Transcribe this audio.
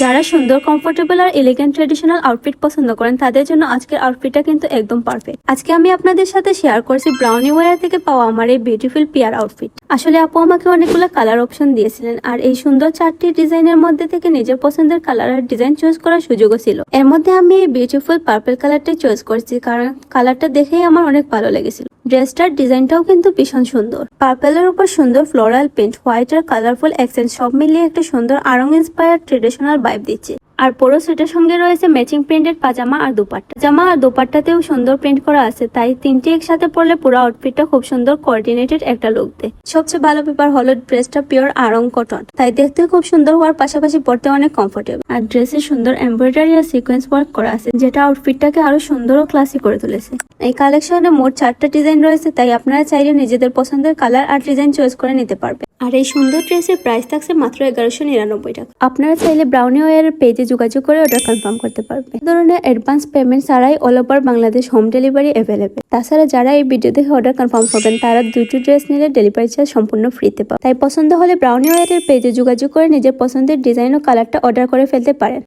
যারা সুন্দর, কমফোর্টেবল আর elegant traditional outfit পছন্দ করেন তাদের জন্য আজকের আউটফিটটা কিন্তু একদম পারফেক্ট। আজকে আমি আপনাদের সাথে শেয়ার করছি ব্রাউনি ওয়্যার থেকে পাওয়া আমার এই বিউটিফুল পিয়ার আউটফিট। আসলে আপু আমাকে অনেকগুলো কালার অপশন দিয়েছিলেন আর এই সুন্দর 4টি ডিজাইনের মধ্যে থেকে নিজের পছন্দের কালার আর ডিজাইন চুজ করার সুযোগও ছিল। এর মধ্যে আমি এই বিউটিফুল পার্পল কালারটাই চয়েস করছি কারণ কালারটা দেখেই আমার অনেক ভালো লেগেছিল। ড্রেসটার ডিজাইনটাও কিন্তু ভীষণ সুন্দর। পার্পেলের উপর সুন্দর ফ্লোরাল প্রিন্ট, হোয়াইট আর কালারফুল অ্যাকসেন্ট সব মিলিয়ে একটা সুন্দর আরং ইন্সপায়ার্ড ট্রেডিশনাল ভাইব দিচ্ছে। আর পুরো সেটের সঙ্গে রয়েছে ম্যাচিং প্রিন্টেড পাজামা আর দুপাট্টা। জামা আর দুপাট্টাতেও সুন্দর প্রিন্ট করা আছে, তাই তিনটি একসাথে পরলে পুরো আউটফিটটা খুব সুন্দর কোঅর্ডিনেটেড একটা লুক দেয়। সবচেয়ে ভালো ব্যাপার হলো ড্রেসটা পিওর আরং কটন, তাই দেখতে খুব সুন্দর হওয়ার পাশাপাশি পরতে অনেক কমফোর্টেবল। আর ড্রেসে সুন্দর এমব্রয়ডারি আর সিকোয়েন্স ওয়ার্ক করা আছে, যেটা আউটফিটটাকে আরো সুন্দর ও ক্লাসি করে তুলেছে। এই কালেকশনে মোট 4টা ডিজাইন রয়েছে, তাই আপনারা চাইলে নিজেদের পছন্দের কালার আর ডিজাইন চয়েস করে নিতে পারবেন। আর এই সুন্দর ড্রেসের প্রাইস থাকছে মাত্র 1199 টাকা। আপনারা চাইলে ব্রাউনি ওয়্যারের পেজে যোগাযোগ করে অর্ডার কনফার্ম করতে পারবেন। এই ধরনের অ্যাডভান্স পেমেন্ট ছাড়াই all over Bangladesh home delivery available. তাছাড়া যারা এই ভিডিও দেখে অর্ডার কনফার্ম করবেন তারা 2টি ড্রেস নিলে ডেলিভারি চার্জ সম্পূর্ণ ফ্রিতে পাবেন। তাই পছন্দ হলে ব্রাউনি ওয়্যারের পেজে যোগাযোগ করে নিজের পছন্দের ডিজাইন ও কালারটা অর্ডার করে ফেলতে পারেন।